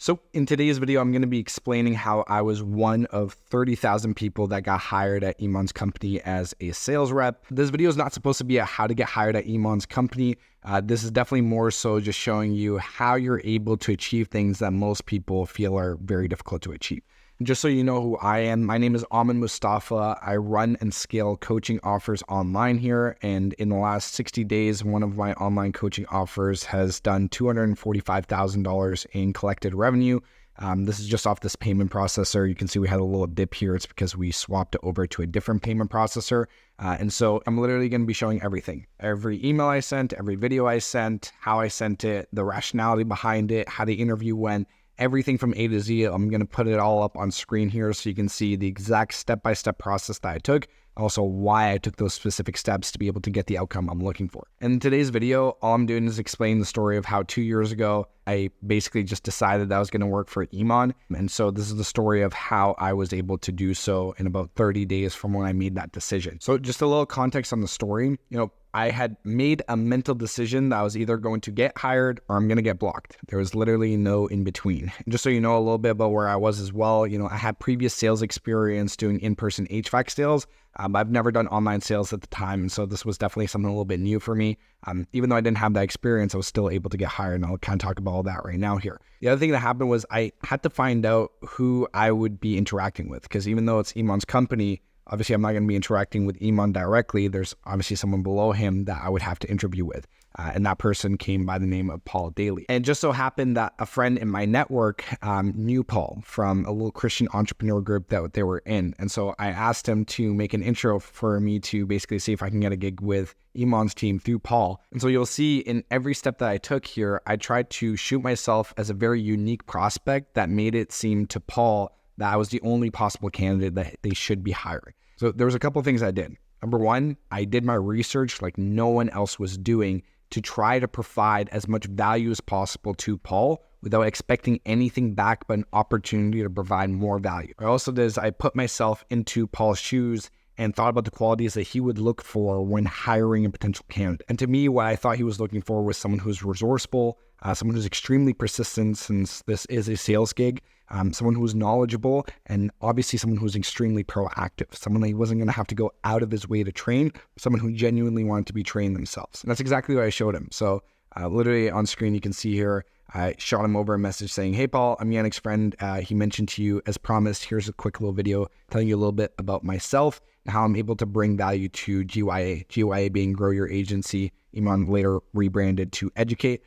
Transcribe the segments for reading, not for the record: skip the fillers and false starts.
So in today's video, I'm going to be explaining how I was one of 30,000 people that got hired at Iman's company as a sales rep. This video is not supposed to be a how to get hired at Iman's company. This is definitely more so just showing you how you're able to achieve things that most people feel are very difficult to achieve. Just so you know who I am, my name is Iman Mustafa. I run and scale coaching offers online here. And in the last 60 days, one of my online coaching offers has done $245,000 in collected revenue. This is just off this payment processor. You can see we had a little dip here. It's because we swapped it over to a different payment processor. And so I'm literally going to be showing everything. Every email I sent, every video I sent, how I sent it, the rationality behind it, how the interview went. Everything from A to Z. I'm going to put it all up on screen here so you can see the exact step-by-step process that I took, also why I took those specific steps to be able to get the outcome I'm looking for. In today's video, all I'm doing is explain the story of how 2 years ago, I basically just decided that I was going to work for Iman. And so this is the story of how I was able to do so in about 30 days from when I made that decision. So just a little context on the story, I had made a mental decision that I was either going to get hired or I'm going to get blocked. There was literally no in between. And just so you know a little bit about where I was as well, I had previous sales experience doing in-person HVAC sales. I've never done online sales at the time. And so this was definitely something a little bit new for me. Even though I didn't have that experience, I was still able to get hired. And I'll kind of talk about all that right now here. The other thing that happened was I had to find out who I would be interacting with, because even though it's Iman's company, obviously, I'm not going to be interacting with Iman directly. There's obviously someone below him that I would have to interview with. And that person came by the name of Paul Daly. And it just so happened that a friend in my network knew Paul from a little Christian entrepreneur group that they were in. And so I asked him to make an intro for me to basically see if I can get a gig with Iman's team through Paul. And so you'll see in every step that I took here, I tried to shoot myself as a very unique prospect that made it seem to Paul that I was the only possible candidate that they should be hiring. So there was a couple of things I did. Number one, I did my research like no one else was doing to try to provide as much value as possible to Paul without expecting anything back but an opportunity to provide more value. What I also did is I put myself into Paul's shoes and thought about the qualities that he would look for when hiring a potential candidate. And to me, what I thought he was looking for was someone who's resourceful, someone who's extremely persistent since this is a sales gig, someone who's knowledgeable, and obviously someone who's extremely proactive, someone that he wasn't going to have to go out of his way to train, someone who genuinely wanted to be trained themselves. And that's exactly what I showed him. So literally on screen, you can see here, I shot him over a message saying, "Hey, Paul, I'm Yannick's friend. He mentioned to you, as promised, here's a quick little video telling you a little bit about myself and how I'm able to bring value to GYA. GYA being Grow Your Agency. Iman later rebranded to Educate.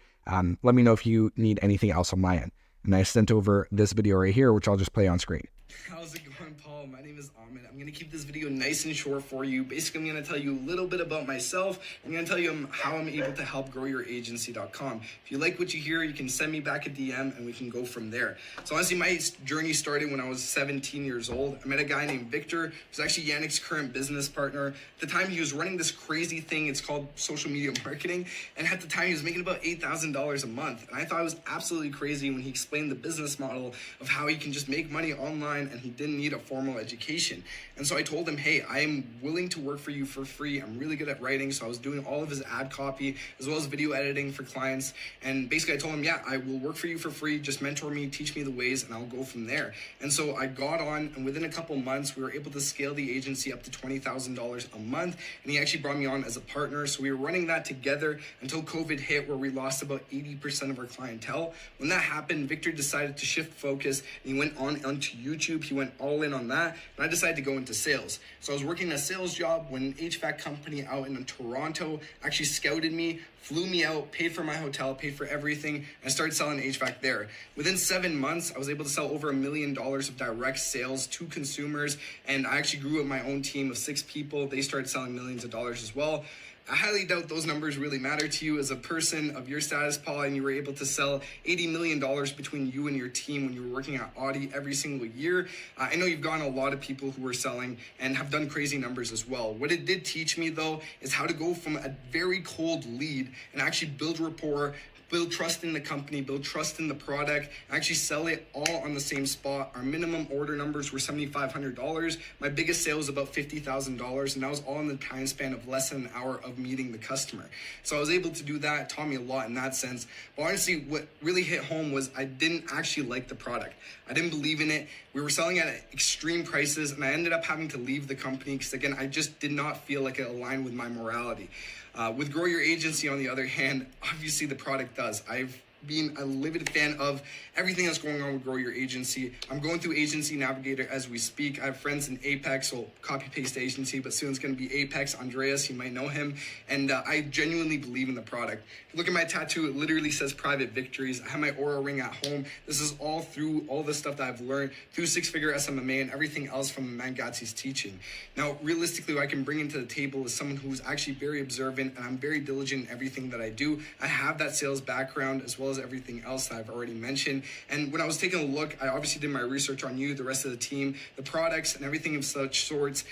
Let me know if you need anything else on my end." And I sent over this video right here, which I'll just play on screen. How's it going, Paul? My name is Iman. I'm going to keep this video nice and short for you. Basically, I'm going to tell you a little bit about myself. I'm going to tell you how I'm able to help growyouраgency.com. If you like what you hear, you can send me back a DM and we can go from there. So honestly, my journey started when I was 17 years old. I met a guy named Victor, who's actually Yannick's current business partner. At the time, he was running this crazy thing. It's called social media marketing. And at the time, he was making about $8,000 a month. And I thought it was absolutely crazy when he explained the business model of how he can just make money online and he didn't need a formal education. And so I told him, hey, I am willing to work for you for free. I'm really good at writing. So I was doing all of his ad copy as well as video editing for clients. And basically I told him, yeah, I will work for you for free. Just mentor me, teach me the ways, and I'll go from there. And so I got on, and within a couple months, we were able to scale the agency up to $20,000 a month. And he actually brought me on as a partner. So we were running that together until COVID hit, where we lost about 80% of our clientele. When that happened, Victor decided to shift focus and he went onto YouTube. He went all in on that. And I decided to go into sales. So I was working a sales job when an HVAC company out in Toronto actually scouted me, flew me out, paid for my hotel, paid for everything, and I started selling HVAC there. Within 7 months, I was able to sell over $1 million of direct sales to consumers, and I actually grew up my own team of 6 people. They started selling millions of dollars as well. I highly doubt those numbers really matter to you as a person of your status, Paul, and you were able to sell $80 million between you and your team when you were working at Audi every single year. I know you've gotten a lot of people who are selling and have done crazy numbers as well. What it did teach me, though, is how to go from a very cold lead and actually build rapport, build trust in the company, build trust in the product, actually sell it all on the same spot. Our minimum order numbers were $7,500. My biggest sale was about $50,000, and that was all in the time span of less than an hour of meeting the customer. So I was able to do that. It taught me a lot in that sense. But honestly, what really hit home was I didn't actually like the product. I didn't believe in it. We were selling at extreme prices, and I ended up having to leave the company because, again, I just did not feel like it aligned with my morality. With Grow Your Agency, on the other hand, obviously the product does. I've been a livid fan of everything that's going on with Grow Your Agency. I'm going through Agency Navigator as we speak. I have friends in Apex, so copy paste agency, but soon it's going to be Apex. Andreas, you might know him. And I genuinely believe in the product. Look at my tattoo. It literally says Private Victories. I have my Aura ring at home. This is all through all the stuff that I've learned through Six Figure SMMA and everything else from Iman Gadzhi's teaching. Now, realistically, what I can bring into the table is someone who's actually very observant, and I'm very diligent in everything that I do. I have that sales background as well as everything else that I've already mentioned. And when I was taking a look, I obviously did my research on you, the rest of the team, the products, and everything of such sorts.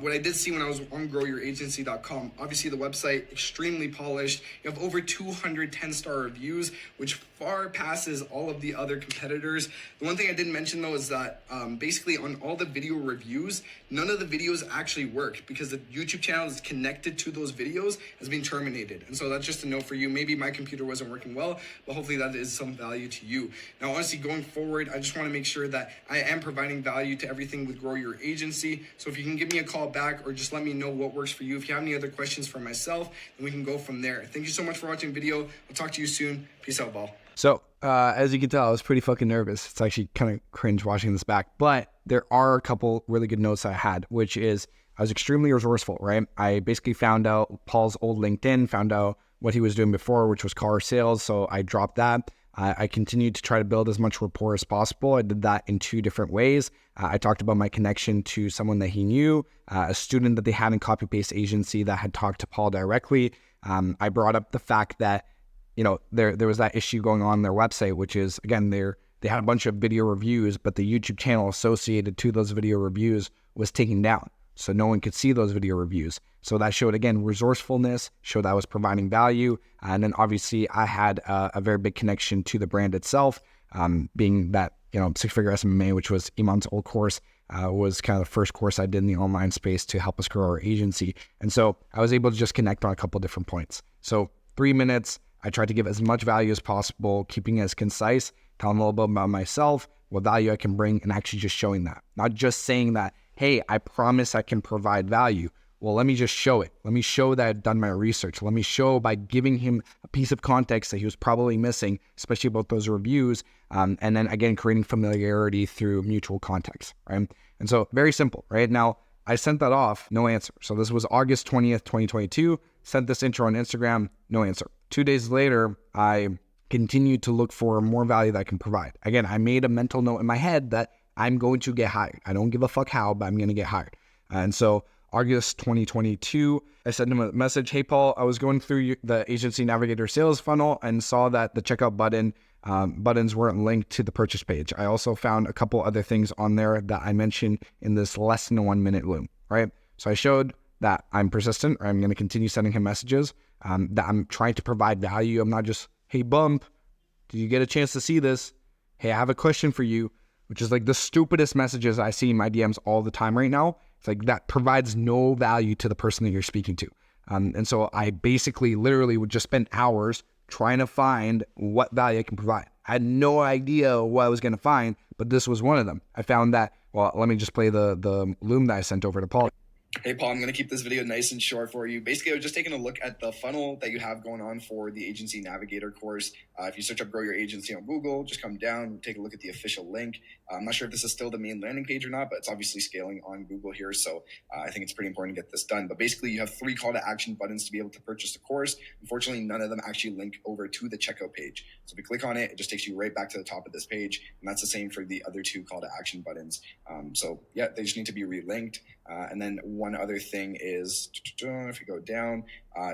What I did see when I was on growyouragency.com, obviously the website, extremely polished. You have over 210-star reviews, which far passes all of the other competitors. The one thing I didn't mention though is that basically on all the video reviews, none of the videos actually work because the YouTube channel is connected to those videos has been terminated. And so that's just a note for you. Maybe my computer wasn't working well, but hopefully that is some value to you. Now, honestly, going forward, I just want to make sure that I am providing value to everything with Grow Your Agency. So if you can give me a call back or just let me know what works for you. If you have any other questions for myself, then we can go from there. Thank you so much for watching the video. I'll talk to you soon. Peace out, ball. So, as you can tell, I was pretty fucking nervous. It's actually kind of cringe watching this back, but there are a couple really good notes I had, which is I was extremely resourceful, right? I basically found out Paul's old LinkedIn, found out what he was doing before, which was car sales. So I dropped that. I continued to try to build as much rapport as possible. I did that in two different ways. I talked about my connection to someone that he knew, a student that they had in copy paste agency that had talked to Paul directly. I brought up the fact that there was that issue going on their website, which is, again, they had a bunch of video reviews, but the YouTube channel associated to those video reviews was taken down. So no one could see those video reviews. So that showed, again, resourcefulness, showed I was providing value. And then obviously I had a very big connection to the brand itself, being that, Six Figure SMMA, which was Iman's old course, was kind of the first course I did in the online space to help us grow our agency. And so I was able to just connect on a couple different points. So 3 minutes, I tried to give as much value as possible, keeping it as concise, telling a little bit about myself, what value I can bring, and actually just showing that. Not just saying that, hey, I promise I can provide value. Well, let me just show it. Let me show that I've done my research. Let me show by giving him a piece of context that he was probably missing, especially about those reviews, and then, again, creating familiarity through mutual context, right? And so very simple, right? Now, I sent that off, no answer. So this was August 20th, 2022. Sent this intro on Instagram, no answer. 2 days later, I continued to look for more value that I can provide. Again, I made a mental note in my head that I'm going to get hired. I don't give a fuck how, but I'm going to get hired. And so August 2022, I sent him a message. Hey, Paul, I was going through the Agency Navigator sales funnel and saw that the checkout buttons weren't linked to the purchase page. I also found a couple other things on there that I mentioned in this less than 1 minute loom, right? So I showed that I'm persistent, or I'm going to continue sending him messages, that I'm trying to provide value. I'm not just, hey, bump, did you get a chance to see this? Hey, I have a question for you, which is like the stupidest messages I see in my DMs all the time right now. It's like that provides no value to the person that you're speaking to. And so I basically literally would just spend hours trying to find what value I can provide. I had no idea what I was going to find, but this was one of them. I found that, well, let me just play the loom that I sent over to Paul. Hey, Paul, I'm going to keep this video nice and short for you. Basically, I was just taking a look at the funnel that you have going on for the Agency Navigator course. If you search up Grow Your Agency on Google, just come down, take a look at the official link. I'm not sure if this is still the main landing page or not, but it's obviously scaling on Google here. So I think it's pretty important to get this done. But basically, you have 3 call to action buttons to be able to purchase the course. Unfortunately, none of them actually link over to the checkout page. So if you click on it, it just takes you right back to the top of this page. And that's the same for the other 2 call to action buttons. So yeah, they just need to be relinked. And then one other thing is, if we go down,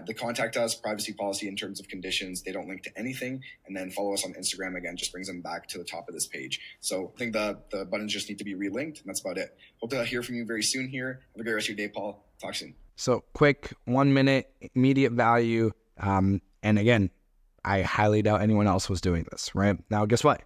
the contact us, privacy policy in terms of conditions, they don't link to anything. And then follow us on Instagram, again, just brings them back to the top of this page. So I think the buttons just need to be relinked, and that's about it. Hope to hear from you very soon here. Have a great rest of your day, Paul. Talk soon. So quick, 1 minute, immediate value. And again, I highly doubt anyone else was doing this, right? Now, guess what?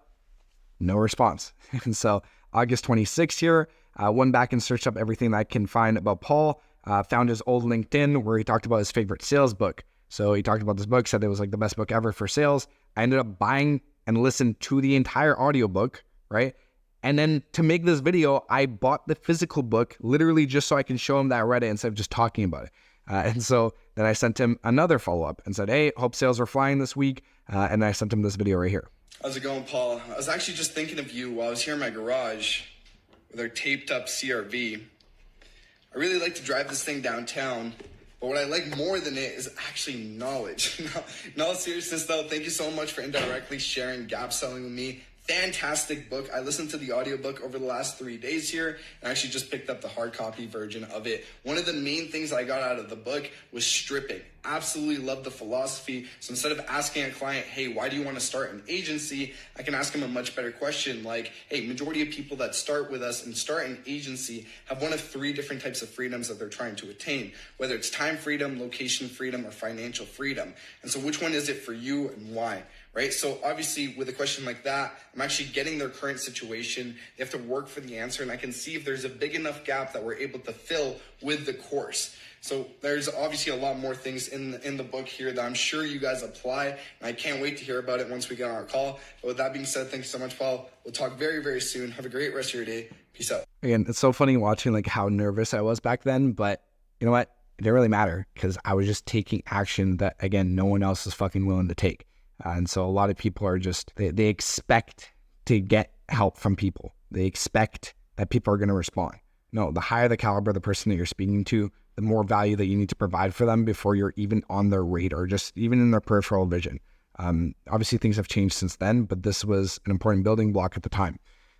No response. And so August 26th here, went back and searched up everything that I can find about Paul, found his old LinkedIn where he talked about his favorite sales book. So he talked about this book, said it was like the best book ever for sales. I ended up buying and listened to the entire audiobook, right? And then to make this video, I bought the physical book literally just so I can show him that I read it instead of just talking about it. And so then I sent him another follow-up and said, hey, hope sales are flying this week. And I sent him this video right here. How's it going, Paul? I was actually just thinking of you while I was here in my garage with our taped up CRV. I really like to drive this thing downtown, but what I like more than it is actually knowledge. In all seriousness though, thank you so much for indirectly sharing gap selling with me. Fantastic book. I listened to the audiobook over the last 3 days here and actually just picked up the hard copy version of it. One of the main things I got out of the book was stripping. Absolutely love the philosophy. So instead of asking a client, hey, why do you want to start an agency? I can ask them a much better question like, hey, majority of people that start with us and start an agency have one of 3 different types of freedoms that they're trying to attain, whether it's time freedom, location freedom, or financial freedom. And so which one is it for you and why? Right? So obviously with a question like that, I'm actually getting their current situation. They have to work for the answer, and I can see if there's a big enough gap that we're able to fill with the course. So there's obviously a lot more things in the book here that I'm sure you guys apply, and I can't wait to hear about it once we get on our call. But with that being said, thank you so much, Paul. We'll talk very, very soon. Have a great rest of your day. Peace out. Again, it's so funny watching like how nervous I was back then, but you know what? It didn't really matter because I was just taking action that, again, no one else is fucking willing to take. And so a lot of people are just, they expect to get help from people. They expect that people are going to respond. No, the higher the caliber of the person that you're speaking to, the more value that you need to provide for them before you're even on their radar, just even in their peripheral vision. Obviously, things have changed since then, but this was an important building block at the time.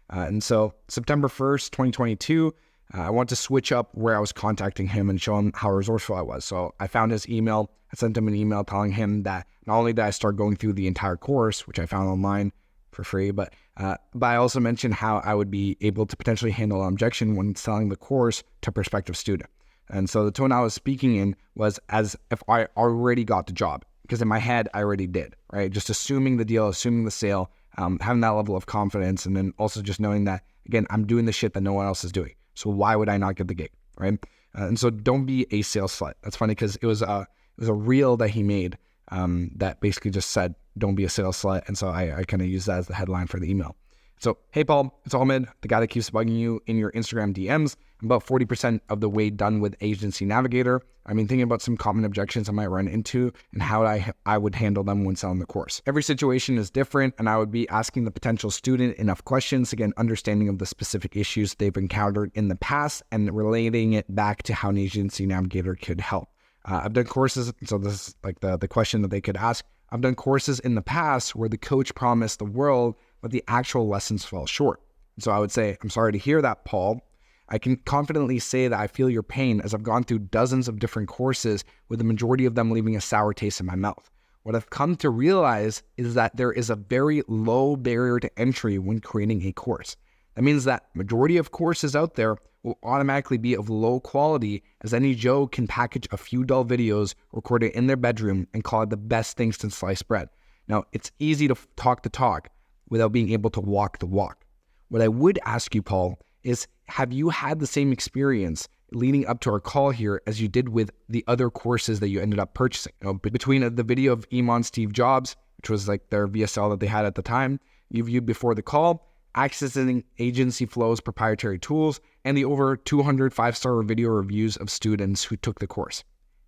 And so September 1st, 2022, I want to switch up where I was contacting him and show him how resourceful I was. So I found his email. I sent him an email telling him that not only did I start going through the entire course, which I found online for free, but I also mentioned how I would be able to potentially handle an objection when selling the course to a prospective student. And so the tone I was speaking in was as if I already got the job, because in my head, I already did, right? Just assuming the deal, assuming the sale, having that level of confidence, and then also just knowing that, again, I'm doing the shit that no one else is doing. So why would I not get the gig, right? And so don't be a sales slut. That's funny because it was a reel that he made that basically just said, don't be a sales slut. And so I kind of used that as the headline for the email. So, hey, Paul, it's Ahmed, the guy that keeps bugging you in your Instagram DMs. I'm about 40% of the way done with Agency Navigator. I've been thinking about some common objections I might run into and how I would handle them when selling the course. Every situation is different, and I would be asking the potential student enough questions to get an understanding of the specific issues they've encountered in the past and relating it back to how an Agency Navigator could help. I've done courses, so this is like the question that they could ask. I've done courses in the past where the coach promised the world, but the actual lessons fell short. So I would say, I'm sorry to hear that, Paul. I can confidently say that I feel your pain as I've gone through dozens of different courses with the majority of them leaving a sour taste in my mouth. What I've come to realize is that there is a very low barrier to entry when creating a course. That means that majority of courses out there will automatically be of low quality, as any Joe can package a few dull videos recorded in their bedroom and call it the best thing since sliced bread. Now, it's easy to talk the talk without being able to walk the walk. What I would ask you, Paul, is have you had the same experience leading up to our call here as you did with the other courses that you ended up purchasing? You know, between the video of Iman Steve Jobs, which was like their VSL that they had at the time, you viewed before the call, accessing Agency Flow's proprietary tools, and the over 200 5-star video reviews of students who took the course.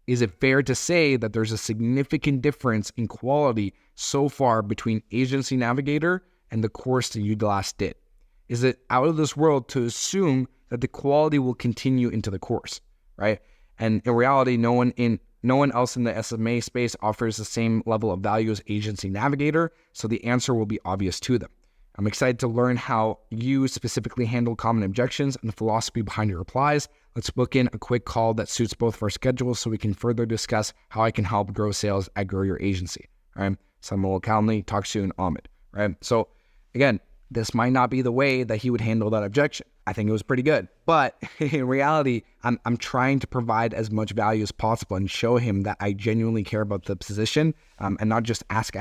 Is it fair to say that there's a significant difference in quality so far between Agency Navigator and the course that you last did? Is it out of this world to assume that the quality will continue into the course, right? And in reality, no one else in the SMA space offers the same level of value as Agency Navigator, so the answer will be obvious to them. I'm excited to learn how you specifically handle common objections and the philosophy behind your replies. Let's book in a quick call that suits both of our schedules so we can further discuss how I can help grow sales at Grow Your Agency. All right. Samuel Calney, talk soon, Ahmed. Right. So again, this might not be the way that he would handle that objection. I think it was pretty good. But in reality, I'm trying to provide as much value as possible and show him that I genuinely care about the position, and not just ask,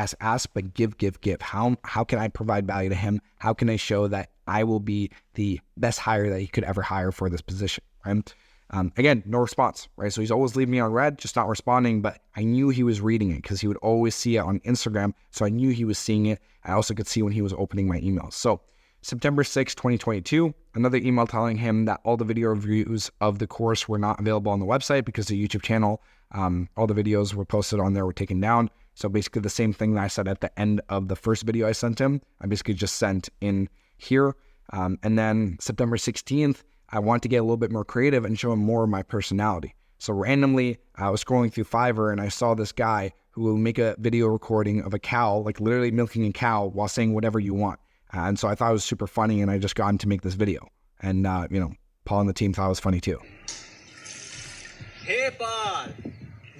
but give. How can I provide value to him? How can I show that I will be the best hire that he could ever hire for this position, right? Again, no response, right? So he's always leaving me on red, just not responding, but I knew he was reading it because he would always see it on Instagram. So I knew he was seeing it. I also could see when he was opening my emails. So September 6, 2022, another email telling him that all the video reviews of the course were not available on the website because the YouTube channel, all the videos were posted on there were taken down. So basically the same thing that I said at the end of the first video I sent him, I basically just sent in here. And then September 16th, I wanted to get a little bit more creative and show him more of my personality. So randomly, I was scrolling through Fiverr and I saw this guy who will make a video recording of a cow, like literally milking a cow while saying whatever you want. And so I thought it was super funny and I just got him to make this video. And, Paul and the team thought it was funny too. Hey, Paul.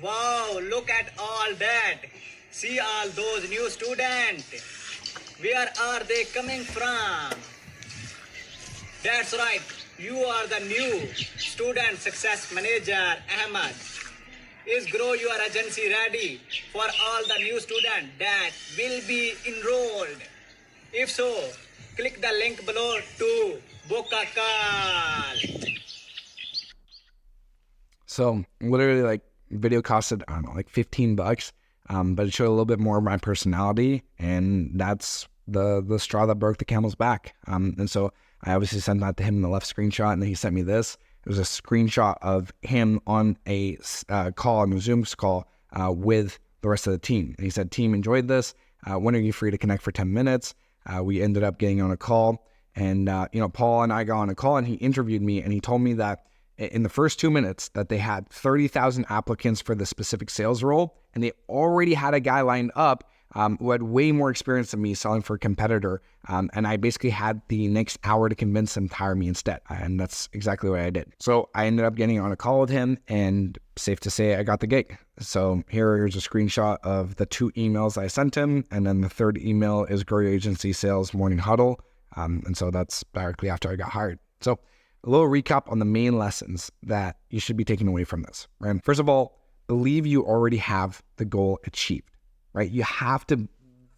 Wow, look at all that. See all those new students. Where are they coming from? That's right. You are the new student success manager, Ahmed. Is grow your agency ready for all the new students that will be enrolled? If so, click the link below to book a call. So literally like video costed, I don't know, like $15, but it showed a little bit more of my personality, and that's the straw that broke the camel's back. And so I obviously sent that to him in the left screenshot, and then he sent me this. It was a screenshot of him on a call, on a Zoom call with the rest of the team. And he said, team enjoyed this. When are you free to connect for 10 minutes? We ended up getting on a call, and Paul and I got on a call, and he interviewed me, and he told me that in the first 2 minutes that they had 30,000 applicants for the specific sales role, and they already had a guy lined up who had way more experience than me selling for a competitor. And I basically had the next hour to convince him to hire me instead. And that's exactly what I did. So I ended up getting on a call with him, and safe to say I got the gig. So here's a screenshot of the 2 emails I sent him. And then the third email is Grow Your Agency Sales Morning Huddle. And so that's directly after I got hired. So a little recap on the main lessons that you should be taking away from this, right? First of all, believe you already have the goal achieved. Right? You have to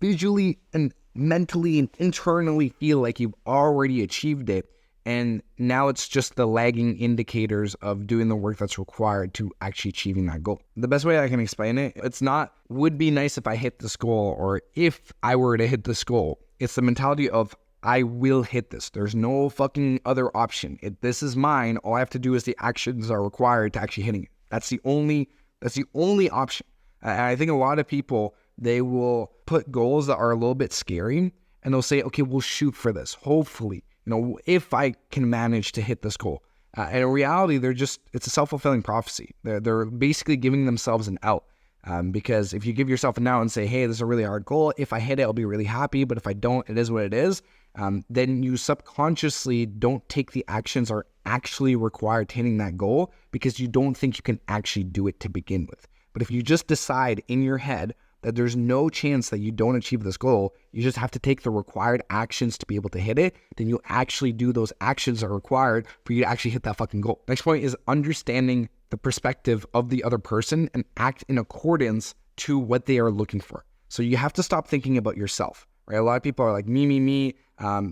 visually and mentally and internally feel like you've already achieved it. And now it's just the lagging indicators of doing the work that's required to actually achieving that goal. The best way I can explain it, it's not, would be nice if I hit this goal, or if I were to hit this goal. It's the mentality of, I will hit this. There's no fucking other option. If this is mine, all I have to do is the actions are required to actually hitting it. That's the only option. And I think a lot of people, they will put goals that are a little bit scary, and they'll say, okay, we'll shoot for this. Hopefully, if I can manage to hit this goal. And in reality, it's a self-fulfilling prophecy. They're basically giving themselves an out. Because if you give yourself an out and say, hey, this is a really hard goal. If I hit it, I'll be really happy. But if I don't, it is what it is. Then you subconsciously don't take the actions are actually required to hitting that goal, because you don't think you can actually do it to begin with. But if you just decide in your head that there's no chance that you don't achieve this goal, you just have to take the required actions to be able to hit it, then you actually do those actions that are required for you to actually hit that fucking goal. Next point is understanding the perspective of the other person and act in accordance to what they are looking for. So you have to stop thinking about yourself, right? A lot of people are like, me.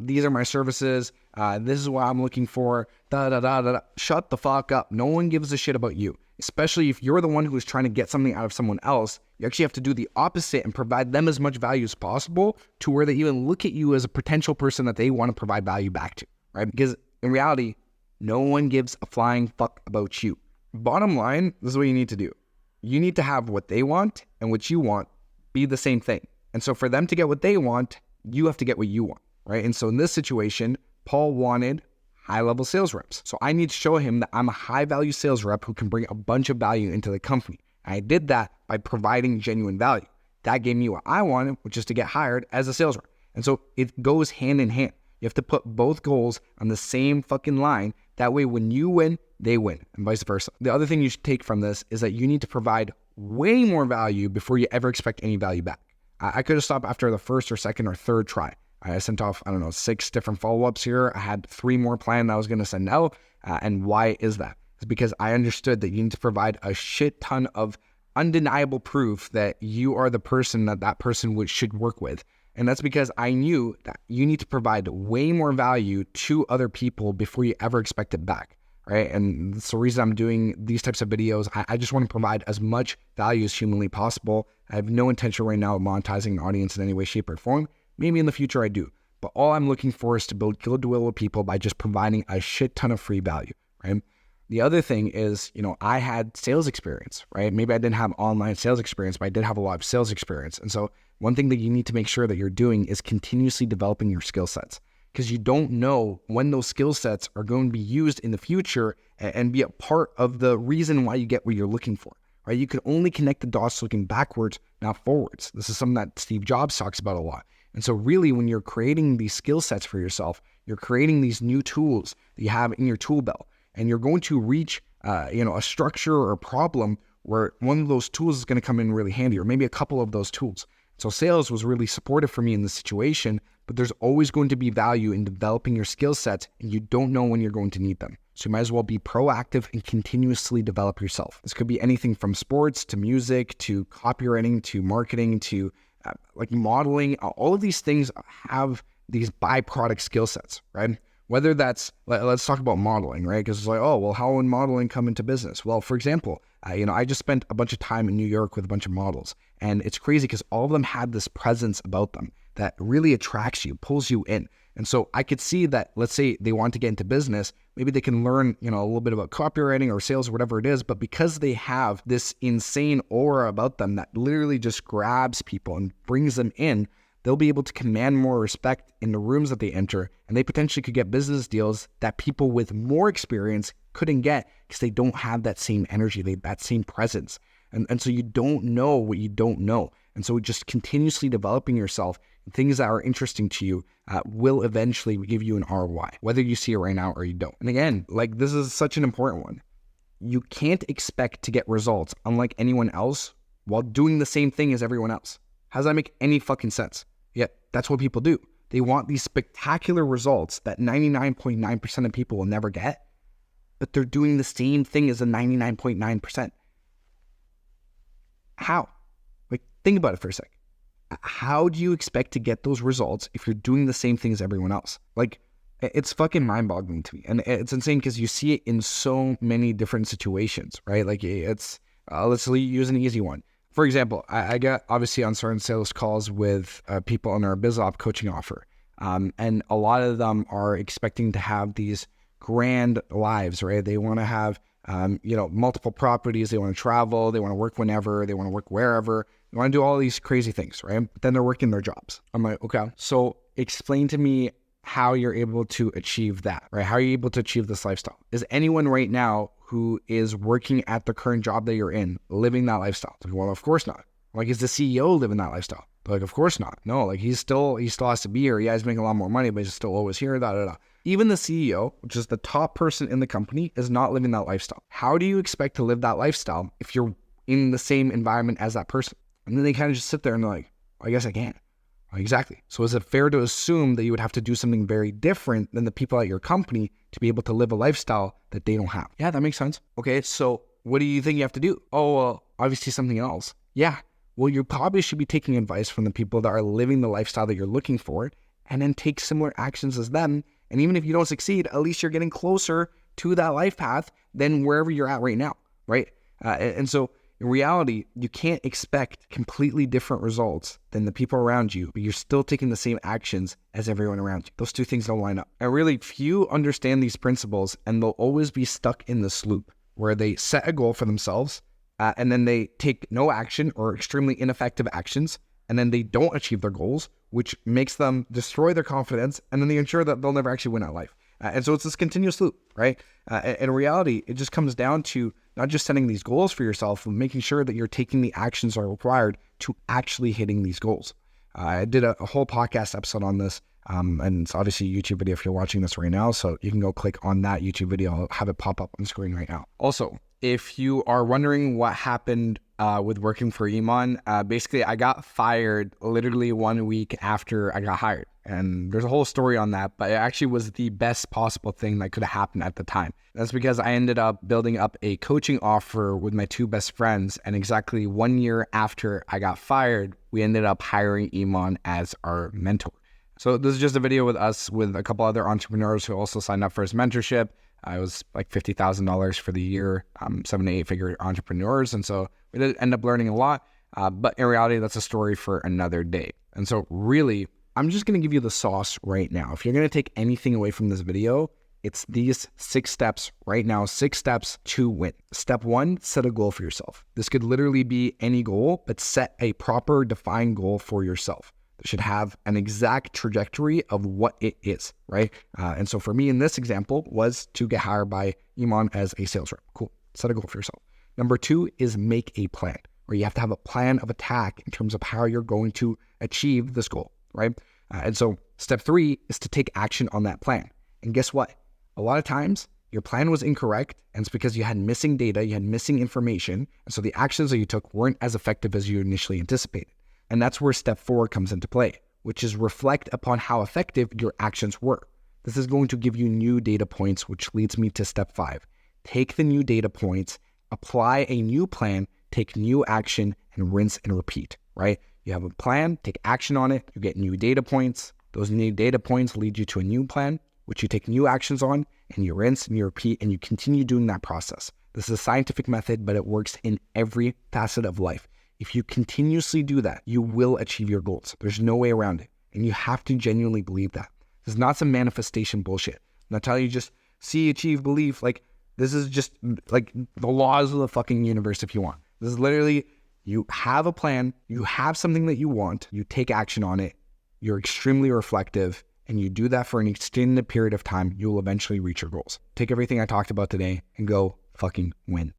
These are my services. This is what I'm looking for. Shut the fuck up. No one gives a shit about you. Especially if you're the one who is trying to get something out of someone else, you actually have to do the opposite and provide them as much value as possible, to where they even look at you as a potential person that they want to provide value back to, right? Because in reality, no one gives a flying fuck about you. Bottom line, this is what you need to do. You need to have what they want and what you want be the same thing. And so for them to get what they want, you have to get what you want, right? And so in this situation, Paul wanted high-level sales reps. So I need to show him that I'm a high-value sales rep who can bring a bunch of value into the company. I did that by providing genuine value. That gave me what I wanted, which is to get hired as a sales rep. And so it goes hand in hand. You have to put both goals on the same fucking line. That way, when you win, they win, and vice versa. The other thing you should take from this is that you need to provide way more value before you ever expect any value back. I could have stopped after the first or second or third try. I sent off, 6 different follow-ups here. I had 3 more planned that I was going to send out. And why is that? It's because I understood that you need to provide a shit ton of undeniable proof that you are the person that person should work with. And that's because I knew that you need to provide way more value to other people before you ever expect it back, right? And that's the reason I'm doing these types of videos. I just want to provide as much value as humanly possible. I have no intention right now of monetizing an audience in any way, shape, or form. Maybe in the future I do. But all I'm looking for is to build goodwill with people by just providing a shit ton of free value, right? The other thing is, I had sales experience, right? Maybe I didn't have online sales experience, but I did have a lot of sales experience. And so one thing that you need to make sure that you're doing is continuously developing your skill sets, because you don't know when those skill sets are going to be used in the future and be a part of the reason why you get what you're looking for, right? You can only connect the dots looking backwards, not forwards. This is something that Steve Jobs talks about a lot. And so really, when you're creating these skill sets for yourself, you're creating these new tools that you have in your tool belt, and you're going to reach, a structure or a problem where one of those tools is going to come in really handy, or maybe a couple of those tools. So sales was really supportive for me in this situation, but there's always going to be value in developing your skill sets, and you don't know when you're going to need them. So you might as well be proactive and continuously develop yourself. This could be anything from sports to music to copywriting to marketing to modeling. All of these things have these byproduct skill sets, right? Whether that's, let's talk about modeling, right? Because it's like, oh, well, how would modeling come into business? Well, for example, I just spent a bunch of time in New York with a bunch of models, and it's crazy because all of them had this presence about them that really attracts you, pulls you in. And so I could see that, let's say they want to get into business, maybe they can learn, a little bit about copywriting or sales or whatever it is, but because they have this insane aura about them that literally just grabs people and brings them in, they'll be able to command more respect in the rooms that they enter, and they potentially could get business deals that people with more experience couldn't get because they don't have that same energy, that same presence. And so you don't know what you don't know. And so just continuously developing yourself, things that are interesting to you will eventually give you an ROI, whether you see it right now or you don't. And again, this is such an important one. You can't expect to get results unlike anyone else while doing the same thing as everyone else. How does that make any fucking sense? Yet that's what people do. They want these spectacular results that 99.9% of people will never get, but they're doing the same thing as the 99.9%. How? Think about it for a sec. How do you expect to get those results if you're doing the same thing as everyone else? It's fucking mind-boggling to me. And it's insane because you see it in so many different situations, right? Let's use an easy one. For example, I get obviously on certain sales calls with people on our BizOp coaching offer. And a lot of them are expecting to have these grand lives, right? They want to have, multiple properties. They want to travel. They want to work whenever. They want to work wherever. They want to do all these crazy things, right? But then they're working their jobs. I'm like, okay, so explain to me how you're able to achieve that, right? How are you able to achieve this lifestyle? Is anyone right now who is working at the current job that you're in living that lifestyle? Well, of course not. Is the CEO living that lifestyle? Of course not. No, he still has to be here. Yeah, he's making a lot more money, but he's still always here, Even the CEO, which is the top person in the company, is not living that lifestyle. How do you expect to live that lifestyle if you're in the same environment as that person? And then they kind of just sit there and they're like, I guess I can. Exactly. So is it fair to assume that you would have to do something very different than the people at your company to be able to live a lifestyle that they don't have? Yeah, that makes sense. Okay, so what do you think you have to do? Oh, well, obviously something else. Yeah, well, you probably should be taking advice from the people that are living the lifestyle that you're looking for and then take similar actions as them. And even if you don't succeed, at least you're getting closer to that life path than wherever you're at right now, right? And so in reality, you can't expect completely different results than the people around you, but you're still taking the same actions as everyone around you. Those two things don't line up. And really, few understand these principles, and they'll always be stuck in this loop where they set a goal for themselves, and then they take no action or extremely ineffective actions, and then they don't achieve their goals, which makes them destroy their confidence, and then they ensure that they'll never actually win at life. And so it's this continuous loop, right? In reality, it just comes down to not just setting these goals for yourself, but making sure that you're taking the actions that are required to actually hitting these goals. I did a whole podcast episode on this, and it's obviously a YouTube video if you're watching this right now, so you can go click on that YouTube video. I'll have it pop up on screen right now. Also, if you are wondering what happened with working for Iman, basically I got fired literally 1 week after I got hired. And there's a whole story on that, but it actually was the best possible thing that could have happened at the time. That's because I ended up building up a coaching offer with my two best friends. And exactly 1 year after I got fired, we ended up hiring Iman as our mentor. So this is just a video with us with a couple other entrepreneurs who also signed up for his mentorship. It was like $50,000 for the year, 7 to 8 figure entrepreneurs. And so we did end up learning a lot. But in reality, that's a story for another day. And so really, I'm just going to give you the sauce right now. If you're going to take anything away from this video, it's these 6 steps right now, 6 steps to win. Step 1, set a goal for yourself. This could literally be any goal, but set a proper defined goal for yourself. It should have an exact trajectory of what it is, right? And so for me in this example was to get hired by Iman as a sales rep. Cool. Set a goal for yourself. Number 2 is make a plan, where you have to have a plan of attack in terms of how you're going to achieve this goal, right? And so step 3 is to take action on that plan. And guess what? A lot of times your plan was incorrect, and it's because you had missing data, you had missing information, and so the actions that you took weren't as effective as you initially anticipated. And that's where step 4 comes into play, which is reflect upon how effective your actions were. This is going to give you new data points, which leads me to step 5. Take the new data points, apply a new plan, take new action, and rinse and repeat, right? You have a plan, take action on it, you get new data points. Those new data points lead you to a new plan, which you take new actions on, and you rinse and you repeat, and you continue doing that process. This is a scientific method, but it works in every facet of life. If you continuously do that, you will achieve your goals. There's no way around it. And you have to genuinely believe that. This is not some manifestation bullshit. I'm not telling you just see, achieve, believe. Like, this is just like the laws of the fucking universe if you want. This is literally, you have a plan, you have something that you want, you take action on it, you're extremely reflective, and you do that for an extended period of time, you will eventually reach your goals. Take everything I talked about today and go fucking win.